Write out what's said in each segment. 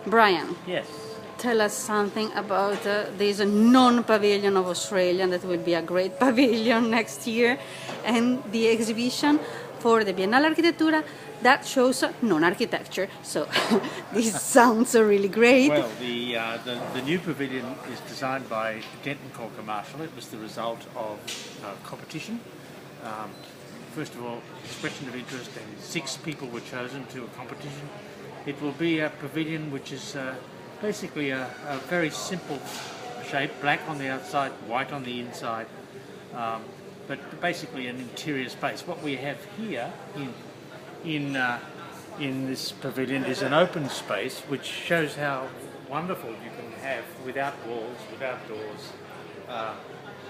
Brian, Yes. tell us something about this non-pavilion of Australia that will be a great pavilion next year, and the exhibition for the Biennale Architettura that shows non-architecture. So this sounds really great. Well, the new pavilion is designed by Denton Corker Marshall. It was the result of competition. First of all, expression of interest, and 6 people were chosen to a competition. It will be a pavilion which is basically a very simple shape, black on the outside, white on the inside, but basically an interior space. What we have here in this pavilion is an open space which shows how wonderful you can have without walls, without doors.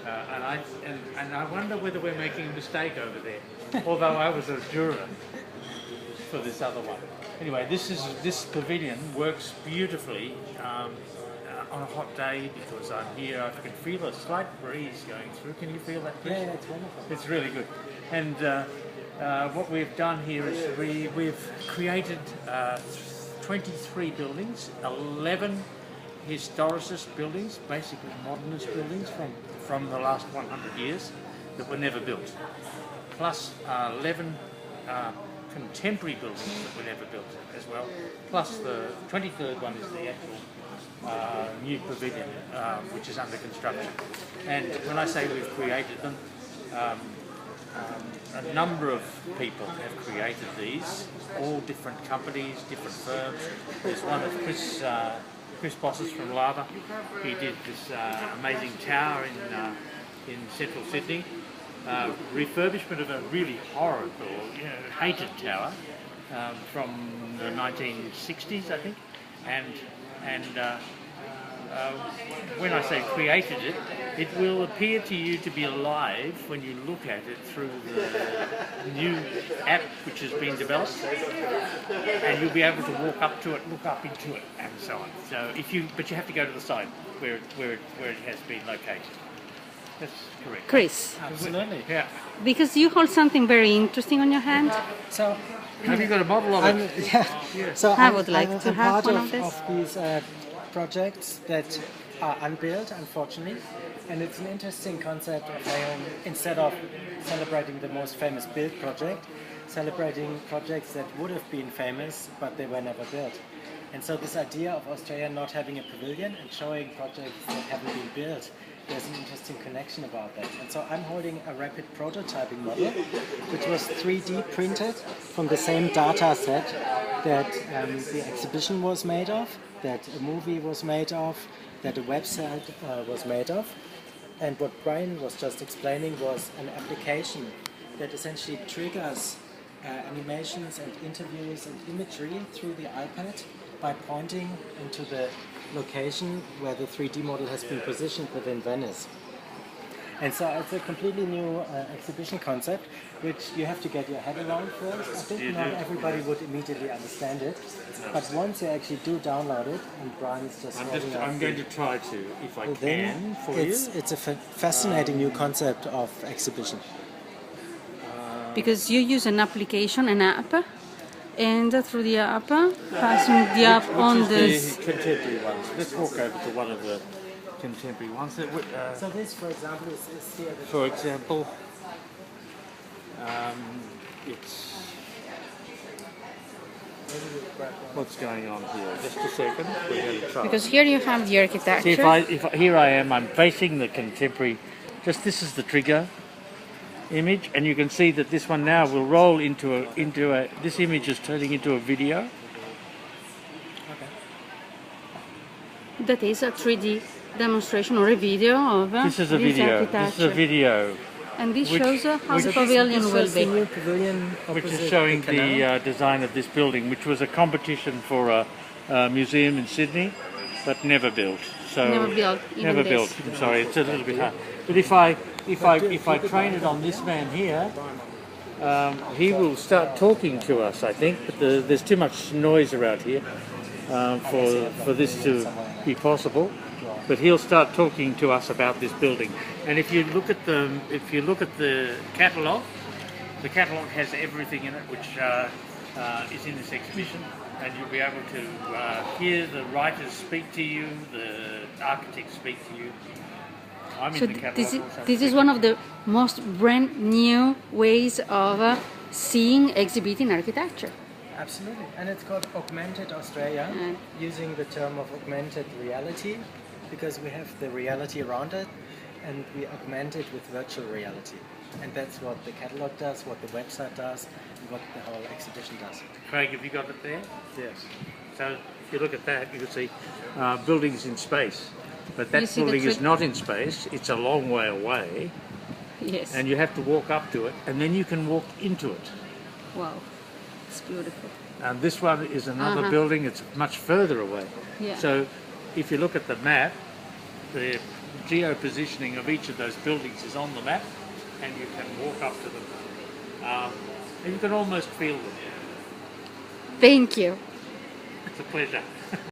And I wonder whether we're making a mistake over there, although I was a juror for this other one. Anyway, this pavilion works beautifully on a hot day because I'm here. I can feel a slight breeze going through. Can you feel that breeze? Yeah, it's wonderful. It's really good. And what we've done here is we've created 23 buildings, 11 historicist buildings, basically modernist buildings from the last 100 years that were never built, plus 11 contemporary buildings that were never built as well, plus the 23rd one is the actual new pavilion which is under construction. And when I say we've created them, a number of people have created these, all different companies, different firms. There's one of Chris Bosse from Lava. He did this amazing tower in central Sydney. Refurbishment of a really horrid or hated tower from the 1960s, I think. And when I say created it, it will appear to you to be alive when you look at it through the new app which has been developed, and you'll be able to walk up to it, look up into it, and so on. So but you have to go to the side where it has been located. That's correct. Chris. Absolutely. Yeah. Because you hold something very interesting on your hand. So, Have you got a model of it? yeah. So I would like I'm to have part one of this. of these projects that are unbuilt, unfortunately, and it's an interesting concept of instead of celebrating the most famous built project, celebrating projects that would have been famous but they were never built. And so this idea of Australia not having a pavilion and showing projects that haven't been built, there's an interesting connection about that. And so I'm holding a rapid prototyping model, which was 3D printed from the same data set that the exhibition was made of, that a movie was made of, that a website was made of. And what Brian was just explaining was an application that essentially triggers animations and interviews and imagery through the iPad by pointing into the location where the 3D model has been positioned within Venice. And so it's a completely new exhibition concept, which you have to get your head around first. I think not everybody would immediately understand it, but once you actually do download it, and Brian's just I'm going to try to, if I can, for you. It's a fascinating new concept of exhibition. Because you use an application, an app, and through the app, passing the app on the contemporary ones. Let's walk over to one of the contemporary ones. So this, for example, is here. For example, it's... What's going on here? Just a second. We're going to try. Because here you have the architecture. See, here I am. I'm facing the contemporary. This is the trigger image, and you can see that this one now will roll into a. This image is turning into a video. Okay. That is a 3D demonstration or a video of This is a video. This is a video. And this shows how the pavilion will be. Which is showing the design of this building, which was a competition for a museum in Sydney, but never built. So Never built. Never built. I'm sorry, it's a little bit hard. But if I train it on this man here, he will start talking to us, I think. But there's too much noise around here for this to be possible. But he'll start talking to us about this building. And if you look at the catalogue has everything in it which is in this exhibition. and you'll be able to hear the writers speak to you, the architects speak to you. I'm So in the catalogue also. this is one of the most brand new ways of seeing exhibiting architecture. Absolutely, and it's called Augmented Australia, using the term of augmented reality, because we have the reality around it, and we augment it with virtual reality. And that's what the catalog does, what the website does, and what the whole exhibition does. Craig, have you got it there? Yes. So if you look at that, you can see buildings in space. But that You see the building is trip- not in space, it's a long way away, Yes. and you have to walk up to it, and then you can walk into it. Wow. It's beautiful. And this one is another building, it's much further away. Yeah. So if you look at the map, the geo-positioning of each of those buildings is on the map, and you can walk up to them. And you can almost feel them. Thank you. It's a pleasure.